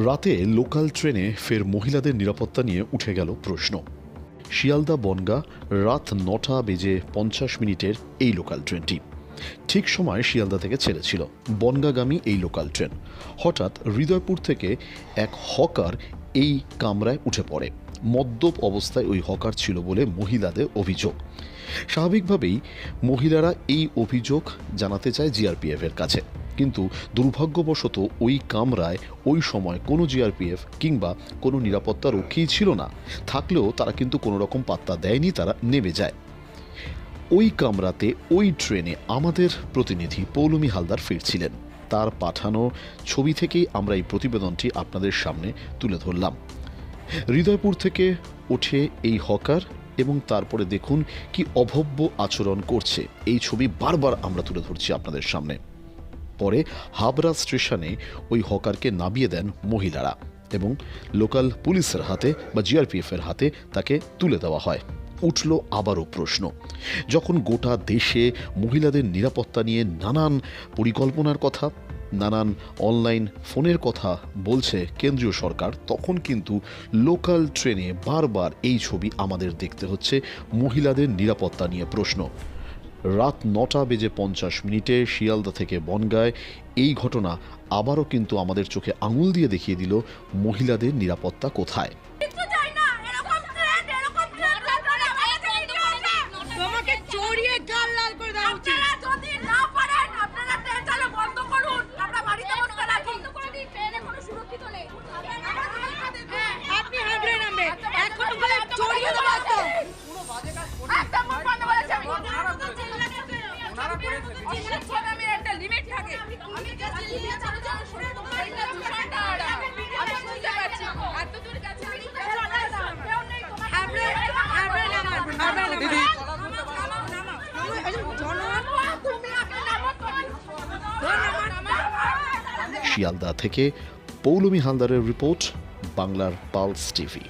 রাতে লোকাল ট্রেনে ফের মহিলাদের নিরাপত্তা নিয়ে উঠে গেল প্রশ্ন। শিয়ালদা বনগাঁ রাত 9:50 এই লোকাল ট্রেনটি ঠিক সময় শিয়ালদা থেকে ছেড়েছিল বনগাঁগামী এই লোকাল ট্রেন। হঠাৎ হৃদয়পুর থেকে এক হকার এই কামরায় উঠে পড়ে। মদ্যপ অবস্থায় ওই হকার ছিল বলে মহিলাদের অভিযোগ। স্বাভাবিকভাবেই মহিলারা এই অভিযোগ জানাতে চায় জিআরপিএফের কাছে, কিন্তু দুর্ভাগ্যবশত ওই কামরায় ওই সময় কোনো জিআরপিএফ কিংবা কোনো নিরাপত্তা রক্ষীই ছিল না। থাকলেও তারা কিন্তু কোনো রকম পাত্তা দেয়নি, তারা নেমে যায়। ওই কামরাতে ওই ট্রেনে আমাদের প্রতিনিধি পৌলমী হালদার ফিরছিলেন। তার পাঠানো ছবি থেকেই আমরা এই প্রতিবেদনটি আপনাদের সামনে তুলে ধরলাম। হৃদয়পুর থেকে ওঠে এই হকার এবং তারপরে দেখুন কি অভব্য আচরণ করছে। এই ছবি বারবার আমরা তুলে ধরছি আপনাদের সামনে। পরে হাবড়া স্টেশনে ওই হকারকে নামিয়ে দেন মহিলারা এবং লোকাল পুলিশের হাতে বা জিআরপিএফের হাতে তাকে তুলে দেওয়া হয়। উঠল আবারও প্রশ্ন, যখন গোটা দেশে মহিলাদের নিরাপত্তা নিয়ে নানান পরিকল্পনার কথা, নানান অনলাইন ফোনের কথা বলছে কেন্দ্রীয় সরকার, তখন কিন্তু লোকাল ট্রেনে বারবার এই ছবি আমাদের দেখতে হচ্ছে। মহিলাদের নিরাপত্তা নিয়ে প্রশ্ন। রাত 9:50 শিয়ালদা থেকে বনগাঁয় এই ঘটনা আবারও কিন্তু আমাদের চোখে আঙুল দিয়ে দেখিয়ে দিল মহিলাদের নিরাপত্তা কোথায়। শিয়ালদা থেকে পৌলমী হালদারের রিপোর্ট, বাংলার পালস টিভি।